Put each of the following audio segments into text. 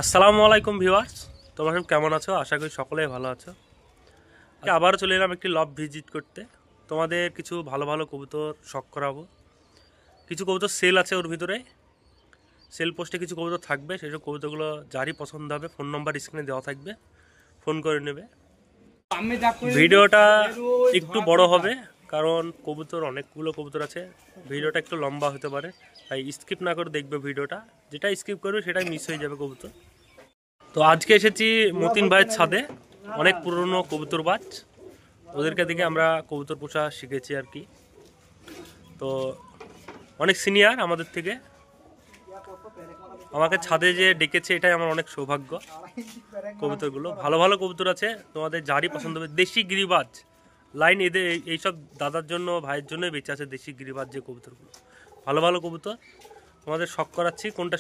আসসালামু আলাইকুম ভিউয়ার্স, তোমরা সব কেমন আছো? আশা করি সকলেই ভালো আছো। আবারও চলে এলাম একটি লব ভিজিট করতে। তোমাদের কিছু ভালো ভালো কবুতর শখ করাবো। কিছু কবুতর সেল আছে, ওর ভিতরে সেল পোস্টে কিছু কবুতর থাকবে। সেসব কবুতরগুলো যারই পছন্দ হবে ফোন নাম্বার স্ক্রিনে দেওয়া থাকবে, ফোন করে নেবে। ভিডিওটা একটু বড় হবে কারণ কবুতর অনেকগুলো কবুতর আছে, ভিডিওটা একটু লম্বা হতে পারে, তাই স্কিপ না করে দেখবে ভিডিওটা। যেটা স্কিপ করবে সেটাই মিস হয়ে যাবে কবুতর। তো আজকে এসেছি মতিন ভাইয়ের ছাদে, অনেক পুরনো কবুতর বাজ, ওদেরকে দেখে আমরা কবুতর পোষা শিখেছি আর কি। তো অনেক সিনিয়র আমাদের থেকে, আমাকে ছাদে যে ডেকেছে এটাই আমার অনেক সৌভাগ্য। কবুতরগুলো ভালো ভালো কবুতর আছে, তোমাদের যারই পছন্দ হবে। দেশি গিরিবাজ লাইন এদের এইসব দাদার জন্য ভাইয়ের জন্যই বেঁচে আছে, দেশি গিরিবাজ যে কবুতরগুলো ভালো ভালো কবুতর। তোমাদের শখ করাচ্ছি, কোনটা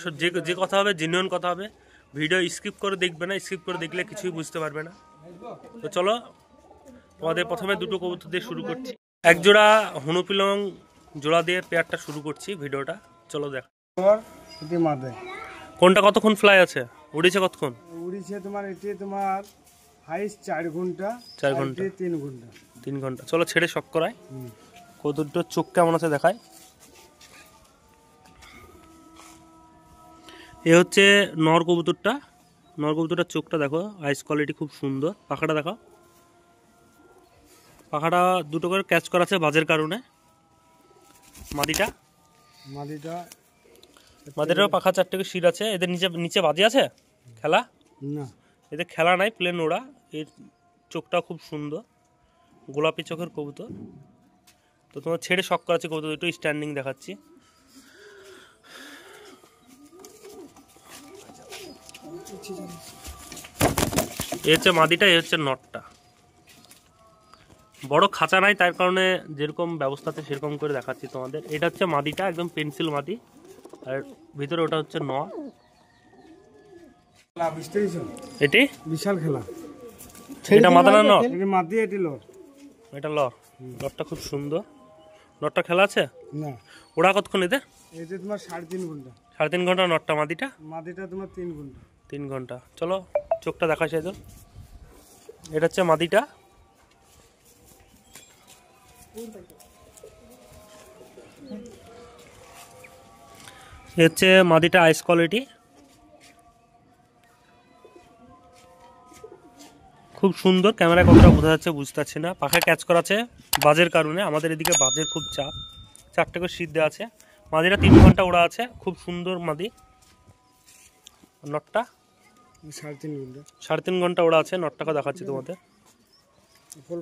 যে কথা হবে জেনুইন কথা হবে। ভিডিও স্কিপ করে দেখবে না, স্কিপ করে দেখলে কিছুই বুঝতে পারবে না। তো চলো তোমাদের প্রথমে দুটো কবুতর দিয়ে শুরু করছি। এক জোড়া হনুপিলং জোড়া দিয়ে পেয়ারটা শুরু করছি ভিডিওটা। চলো দেখ কোনটা কতক্ষণ ফ্লাই আছে, উড়েছে কতক্ষণ? উড়িছে তোমার এটি তোমার হাইস 4 ঘন্টা 4 ঘন্টা 3 ঘন্টা 3 ঘন্টা। চলো ছেড়ে শখ করাই। কবুতরটার চোখ কেমন আছে দেখায়। এ হচ্ছে নর কবুতরটা, নর কবুতরটার চোখটা দেখো, আইস কোয়ালিটি খুব সুন্দর। পাখাটা দেখো, পাখাটা দুটো করে ক্যাচ করা আছে বাজের কারণে। মাদিটারও পাখা 4টে করে শির আছে। এদের নিচে নিচে বাজে আছে খেলা না, এদের খেলা নাই, প্লেন ওড়া। এর চোখটা খুব সুন্দর, গোলাপি চোখের কবুতর। তো তোমার ছেড়ে শখ করা আছে কবুতর দুটো, স্ট্যান্ডিং দেখাচ্ছি। এ হচ্ছে মাদিটা, এ হচ্ছে নটটা। বড় খাঁচা নাই, তার কারণে যেরকম ব্যবস্থাতে সেরকম করে দেখাচ্ছি তোমাদের। এটা হচ্ছে মাদিটা, একদম পেন্সিল মাদি, আর ভিতরে ওটা হচ্ছে নর। এটি বিশাল খেলা। এটা মাদা না নর? এটি মাদি, এটি লর। এটা লর। লরটা খুব সুন্দর। নটটা খেলা আছে না, ওরা কতক্ষণ এতে? এটি তোমার 3.5 ঘন্টা। 3.5 ঘন্টা নটটা, মাদিটা মাদিটা তোমার 3 ঘন্টা। 3 ঘন্টা। চলো চোখটা দেখা তো। এটা হচ্ছে মাদিটা। এ হচ্ছে মাদিটা, আইস কোয়ালিটি খুব সুন্দর। ক্যামেরায় কতটা বোঝা যাচ্ছে বুঝতে পারছি না, পাখা ক্যাচ করা আছে বাজের কারণে। আমাদের এদিকে বাজের খুব চাপ। 4টে করে শীত দেওয়া আছে। মাদিটা 3 ঘন্টা ওড়া আছে, খুব সুন্দর মাদি। নটটা 3.5 ঘন্টা। 3.5 ঘন্টা ওড়া আছে। নটটাকে দেখাচ্ছি তোমাদের।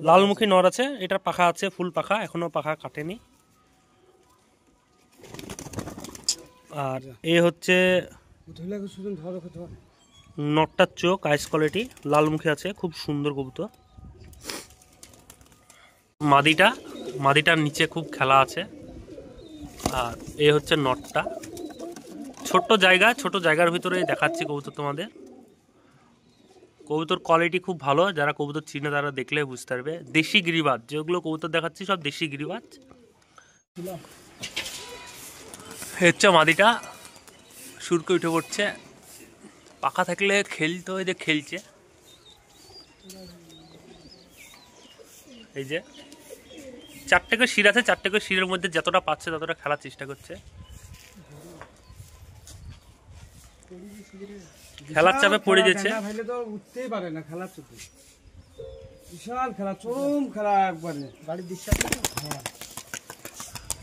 লালমুখী নর আছে, এটার পাখা আছে ফুল পাখা, এখনো পাখা কাটেনি। আর এ হচ্ছে নটটার চোখ, আইস কোয়ালিটি, লালমুখী আছে, খুব সুন্দর কবুতর। মাদিটার নিচে খুব খেলা আছে। আর এ হচ্ছে নটটা। ছোট জায়গার ভিতরে দেখাচ্ছি কবুতর তোমাদের। কবুতর কোয়ালিটি খুব ভালো, যারা কবুতর চিনে তারা দেখলে বুঝতে পারবে। দেশি গিরিবাজ যেগুলো কবুতর দেখাচ্ছি সব দেশি গিরিবাজ। হচ্ছে মাদিটা, সুরকে উঠে পড়ছে। পাখা থাকলে খেলতে হয়, যে খেলছে। এই যে 4টে করে শির আছে, 4টে করে শিরের মধ্যে যতটা পাচ্ছে ততটা খেলার চেষ্টা করছে। খেলার চাপে পড়ে গেছে। উঠতেই পারে না খেলার চাপে। বিশাল খেলা, চরম খেলা একবারে গাড়ির বিশ্বাস।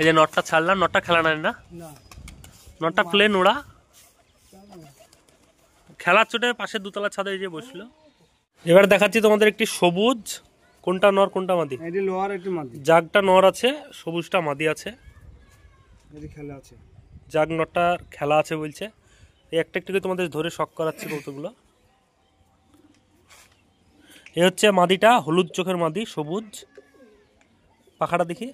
এই যে নটটা ছাড়লাম, নটটা খেলা নাই না, নটটা প্লেন ওড়া। খেলার চোটে পাশে দুতলার ছাদে যে বসলো। এবার দেখাচ্ছি তোমাদের একটি সবুজ। কোনটা নর কোনটা মাদি? এটি লোয়ার, এটি মাদি। জাগটা নর আছে, সবুজটা মাদি আছে। এটি খেলা আছে, জাগ নটটার খেলা আছে বলছে। এই একটা একটু তোমাদের ধরে শখ করাচ্ছি কৌতুকগুলো। এ হচ্ছে মাদিটা, হলুদ চোখের মাদি, সবুজ। পাখাটা দেখি,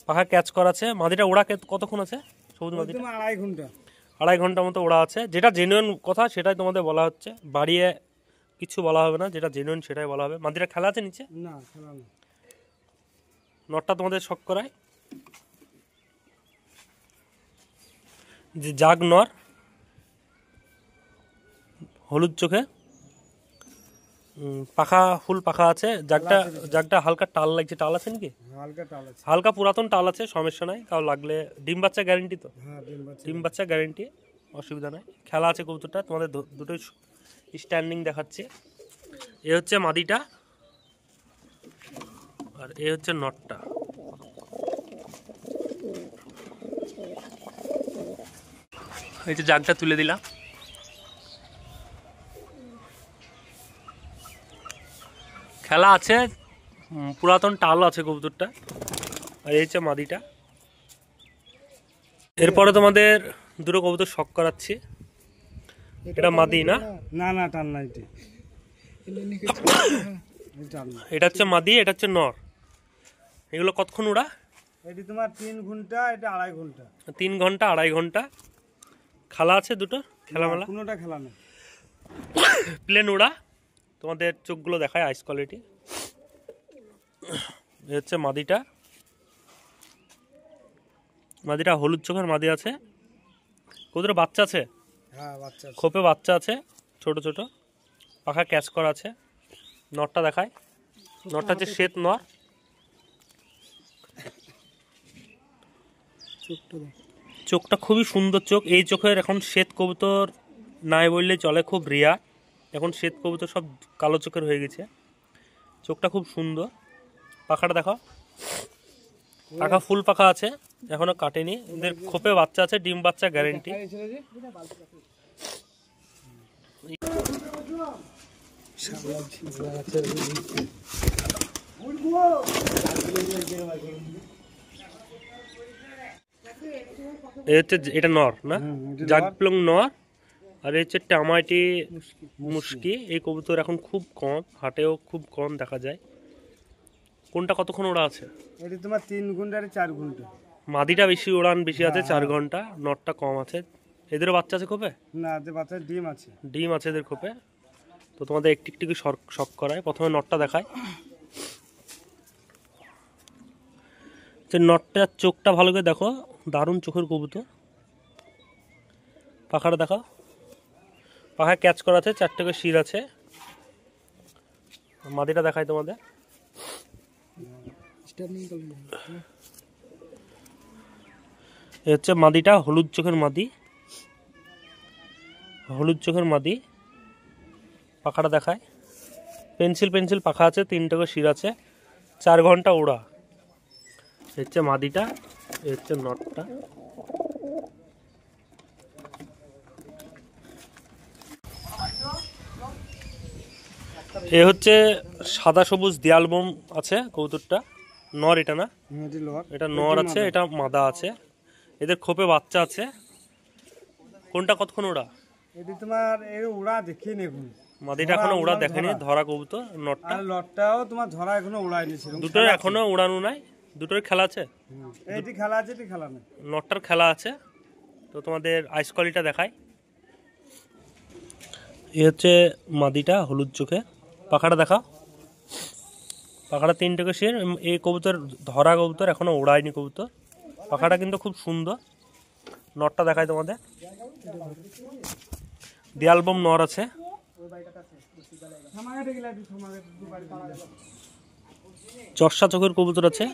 পাখা ক্যাচ করা আছে। মাদিটা ওড়া কতক্ষণ আছে? সবুজ মাদিটা 2.5 ঘন্টা। 2.5 ঘন্টা মতো ওড়া আছে। যেটা জেনুইন কথা সেটাই তোমাদের বলা হচ্ছে, বাড়িয়ে কিছু বলা হবে না। যেটা জেনুইন সেটাই বলা হবে। মাদিটা খেলা আছে নিচে? না, খেলা না। নটটা তোমাদের শখ করায়। যে জাগ নর, হলুদ চোখে, পাখা ফুল পাখা আছে, জাগটা জাগটা হালকা টাল লাগছে। টাল আছে নাকি? হালকা টাল আছে। হালকা পুরাতন টাল আছে, সমস্যা নাই। কাউ লাগলে ডিম বাচ্চা গ্যারেন্টি তো? হ্যাঁ, ডিম বাচ্চা। ডিম বাচ্চা গ্যারেন্টি, অসুবিধা নাই। খেলা আছে কবুতরটা, তোমাদের দুটোই স্ট্যান্ডিং দেখাচ্ছে। এ হচ্ছে মাদিটা আর এ হচ্ছে নটটা। এই যে জাগটা তুলে দিলাম। খেলা আছে, পুরাতন টাল আছে কবুতরটা। আর এই হচ্ছে মাদিটা। এরপরে তোমাদের দুটো কবুতর শখ করাচ্ছি। এটা মাদি না? না না, টান নাই। এটা হচ্ছে মাদি, এটা হচ্ছে নর। এগুলো কতক্ষণ ওড়া? এটি তোমার 3 ঘন্টা, এটা 2.5 ঘন্টা। 3 ঘন্টা 2.5 ঘন্টা। খেলা আছে দুটো, খেলামেলা? কোনোটা খেলা নেই, প্লেন ওড়া। তোমাদের চোখগুলো দেখায়, আইস কোয়ালিটি। এ হচ্ছে মাদিটা। মাদিটা হলুদ চোখের মাদি আছে। কবুতরের বাচ্চা আছে? হ্যাঁ, বাচ্চা আছে। খোপে বাচ্চা আছে, ছোট ছোট। পাখা ক্যাচ করা আছে। নটটা দেখায়। নটটা হচ্ছে শ্বেত নর। চোখটা খুবই সুন্দর চোখ। এই চোখের এখন শ্বেত কবুতর নাই বললে চলে, খুব রিয়া। এখন শ্বেত কবুতর সব কালো চোখের হয়ে গেছে। চোখটা খুব সুন্দর। পাখাটা দেখো, পাখা ফুল পাখা আছে, এখনো কাটেনি। ওদের খোপে বাচ্চা আছে, ডিম বাচ্চা গ্যারেন্টি। এটা নর না? জাগপ্লং নর। আর এই হচ্ছে টামাইটি মুশকি। এই কবুতর এখন খুব কম, হাটেও খুব কম দেখা যায়। কোনটা কতক্ষণ ওড়া আছে? এটি তোমার 3 ঘন্টা আর 4 ঘন্টা। মাদিটা বেশি ওড়ান বেশি আছে, 4 ঘন্টা। নটটা কম আছে। এদেরও বাচ্চা আছে খোপে? না, এদের বাচ্চার ডিম আছে। ডিম আছে এদের খোপে। তো তোমাদের একটি একটি শখ করায়। প্রথমে নটটা দেখায়। নটটার চোখটা ভালো করে দেখো, দারুণ চোখের কবুতর। পাখাটা দেখো, পাখা ক্যাচ করা আছে, 4টে করে শির আছে। মাদিটা দেখায় তোমাদের। এ হচ্ছে মাদিটা, হলুদ চোখের মাদি। হলুদ চোখের মাদি। পাখাটা দেখায়। পেন্সিল পেন্সিল পাখা আছে, 3টে করে শির আছে, 4 ঘন্টা ওড়া। এ হচ্ছে মাদিটা, এ হচ্ছে নটটা। এ হচ্ছে সাদা সবুজ দেয়াল বোম আছে কবুতরটা। নর এটা না? এটা নর আছে, এটা মাদা আছে। এদের খোপে বাচ্চা আছে। কোনটা কতক্ষণ ওড়া? এটি তোমার এই উড়া দেখিনি এখন। মাদিটা এখনো উড়া দেখেনি, ধরা কবুতর। নটটা আর লটটাও তোমার ধরা এখনো উড়ায়নি। দুটোর এখনো উড়ানো নাই। দুটোর খেলা আছে। এটি খেলা আছে, এটি খেলা নেই। নটটার খেলা আছে। তো তোমাদের আইস কোয়ালিটা দেখায়। এ হচ্ছে মাদিটা, হলুদ চোখে। পাখাটা দেখা, পাখাটা 3টে করে শির। এই কবুতর ধরা কবুতর, এখনো উড়ায়নি কবুতর। পাখাটা কিন্তু খুব সুন্দর। নটটা দেখায় তোমাদের। দেয়ালবম নর আছে। চর্ষা চোখের কবুতর আছে,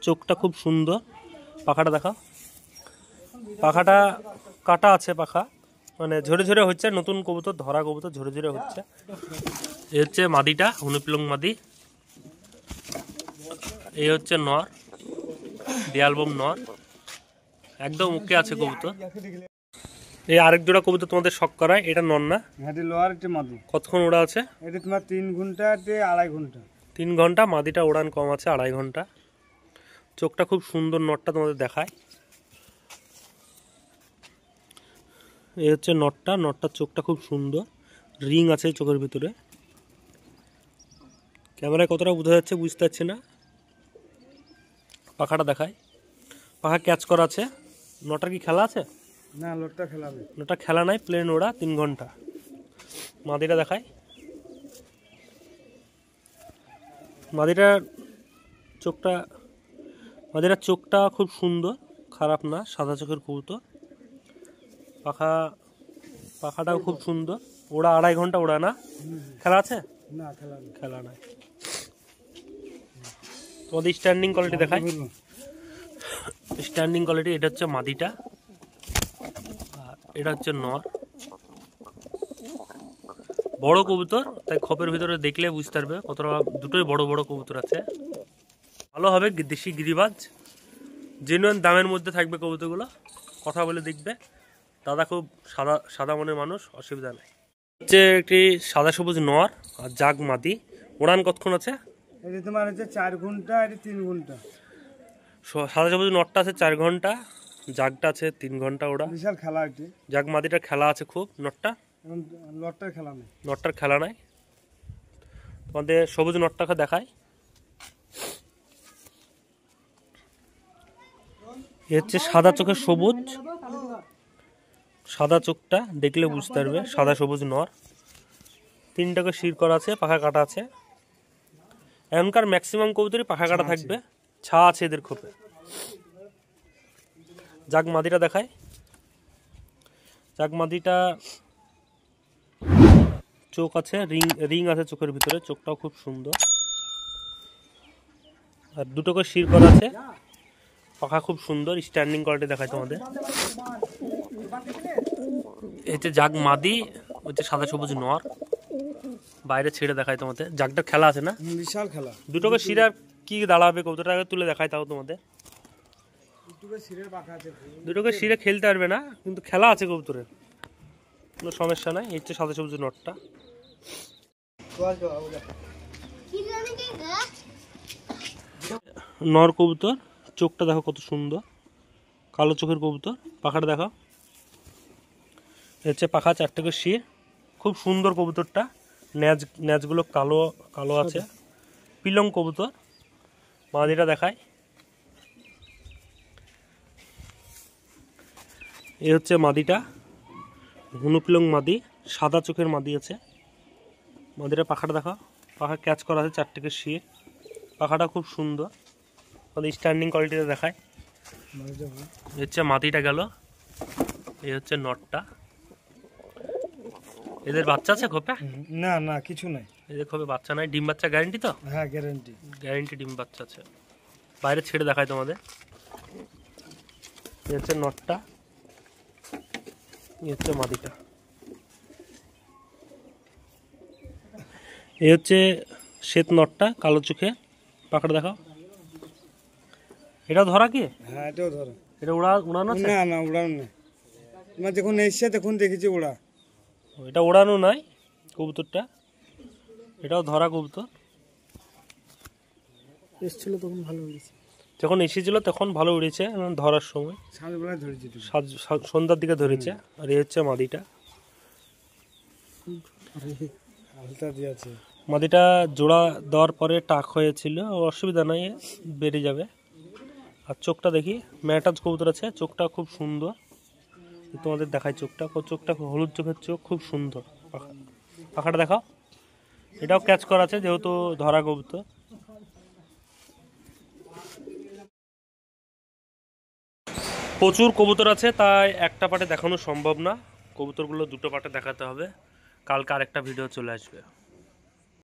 চোখটা খুব সুন্দর। পাখাটা দেখা, পাখাটা কাটা আছে। পাখা মানে ঝরে ঝরে হচ্ছে। নতুন কবুতর, ধরা কবুতর, ঝরে ঝরে হচ্ছে। এই হচ্ছে মাদিটা, হনুপিলং মাদি। এই হচ্ছে নর, দেয়ালবম নর। একদম ওকে আছে কবুতর। এই আরেক জোড়া কবুতর তোমাদের শখ করায়। এটা নর না? এটি লোয়ার, এটি মাদি। কতক্ষণ ওড়া আছে? এটি তোমার 3 ঘন্টা, এটি 2.5 ঘন্টা। 3 ঘন্টা। মাদিটা ওড়ান কম আছে, 2.5 ঘন্টা। চোখটা খুব সুন্দর। নটটা তোমাদের দেখায়। এই হচ্ছে নটটা। নটটার চোখটা খুব সুন্দর, রিং আছে চোখের ভিতরে। ক্যামেরায় কতটা বোঝা যাচ্ছে বুঝতে পারছি না। পাখাটা দেখায়, পাখা ক্যাচ করা আছে। নটার কি খেলা আছে? না, লোটটা খেলা নেই। নটা খেলা নাই, প্লেন ওড়া, 3 ঘন্টা। মাদিটা দেখায়। মাদিটার চোখটা খুব সুন্দর, খারাপ না, সাদা চোখের কবুতর। পাখা পাখাটাও খুব সুন্দর। ওরা 2.5 ঘন্টা ওরা না, খেলা আছে? না খেলা নেই। খেলা নাই। তোমাদের স্ট্যান্ডিং কোয়ালিটি দেখায়। স্ট্যান্ডিং কোয়ালিটি, এটা হচ্ছে মাদিটা আর এটা হচ্ছে নর। বড় কবুতর, তাই খোপের ভিতরে দেখলে বুঝতে পারবে কতটা। দুটোই বড় বড় কবুতর আছে, ভালো হবে। দেশি গিরিবাজ, জেনুইন দামের মধ্যে থাকবে কবুতরগুলো। কথা বলে দেখবে। দাদা খুব সাদা সাদা মনের মানুষ, অসুবিধা নেই। হচ্ছে একটি সাদা সবুজ নর আর জাগ মাদি। ওড়ান কতক্ষণ আছে? এটা তোমার হচ্ছে 4 ঘন্টা, এটা 3 ঘন্টা। সাদা সবুজ নটটা আছে 4 ঘন্টা, জাগটা আছে 3 ঘন্টা ওড়া। বিশাল খেলা এটি। জাগ মাদিটার খেলা আছে খুব। নটটা, এখন লটটার খেলা নেই। নটটার খেলা নাই। তোমাদের সবুজ নটটাকে দেখায়। এ হচ্ছে সাদা চোখের সবুজ, সাদা চোখটা দেখলে বুঝতে পারবে। সাদা সবুজ নর, 3টাকে শির করা আছে, পাখা কাটা আছে। এখনকার ম্যাক্সিমাম কবুতরই পাখা কাটা থাকবে, ছা আছে এদের খোপে। জাগ মাদিটা দেখায়। জাগ মাদিটা চোখ আছে, রিং আছে চোখের ভিতরে, চোখটাও খুব সুন্দর। আর 2টোকে শির করা আছে, পাখা খুব সুন্দর। স্ট্যান্ডিং কোয়ালিটি দেখায় তোমাদের। এই যে জাগ মাদি, হচ্ছে সাদা সবুজ নর। বাইরে ছেড়ে দেখায় তোমাদের। জাগটার খেলা আছে না, বিশাল খেলা। 2টোকে শির আর কি দাঁড়াবে কবুতরটাকে তুলে দেখায় তাও তোমাদের। দুটো সিরের পাখা আছে। 2টোকে শিরে খেলতে পারবে না, কিন্তু খেলা আছে কবুতরের, কোনো সমস্যা নাই। এই হচ্ছে সাদা সবুজ নটটা। নর কবুতর, চোখটা দেখো কত সুন্দর, কালো চোখের কবুতর। পাখাটা দেখো, হচ্ছে পাখা 4টে শির, খুব সুন্দর কবুতরটা। ন্যাজগুলো কালো কালো আছে, পিলং কবুতর। মাদিটা দেখায়। এই হচ্ছে মাদিটা, হুনুপিলং মাদি, সাদা চোখের মাদি আছে। মাদিটা পাখাটা দেখা, পাখা ক্যাচ করা আছে 4টে শির, পাখাটা খুব সুন্দর। আমাদের স্ট্যান্ডিং কোয়ালিটিতে দেখায়। এই হচ্ছে মাদিটা গেল, এই হচ্ছে নটটা। এদের বাচ্চা আছে খোপে? না না কিছু নাই, এদের খোপে বাচ্চা নাই। ডিম বাচ্চা গ্যারেন্টি তো? হ্যাঁ গ্যারান্টি। গ্যারেন্টি ডিম বাচ্চা আছে। বাইরে ছেড়ে দেখায় তোমাদের। এই হচ্ছে নটটা, এই হচ্ছে মাদিটা। এই হচ্ছে শ্বেত নটটা, কালো চোখে, পাখাটা দেখাও। এটা ধরা কি? হ্যাঁ এটাও ধরো। এটা উড়ানো আছে? না না উড়ানো নেই, তোমার যখন এসছে তখন দেখেছি ওড়া। এটা ওড়ানো নাই কবুতরটা, এটাও ধরা কবুতর। এসছিল তখন ভালো হয়েছে, যখন এসেছিল তখন ভালো উড়েছে, ধরার সময় সন্ধ্যাবেলায় ধরেছি। সন্ধ্যার দিকে ধরেছে। আর এই হচ্ছে মাদিটা। হালতা দিয়েছে। মাদিটা জোড়া দেওয়ার পরে টাক হয়েছিল, অসুবিধা নাই, বেরিয়ে যাবে। আর চোখটা দেখি, ম্যাটাজ কবুতর আছে, চোখটা খুব সুন্দর। তোমাদের দেখায় চোখটা, চোখটা হলুদ চোখের চোখ, খুব সুন্দর। পাখাটা দেখাও। এটাও ক্যাচ করা আছে যেহেতু ধরা কবুতর। প্রচুর কবুতর আছে, তাই একটা পার্টে দেখানো সম্ভব না। কবুতরগুলো 2টো পার্টে দেখাতে হবে। কালকে আরেকটা ভিডিও চলে আসবে।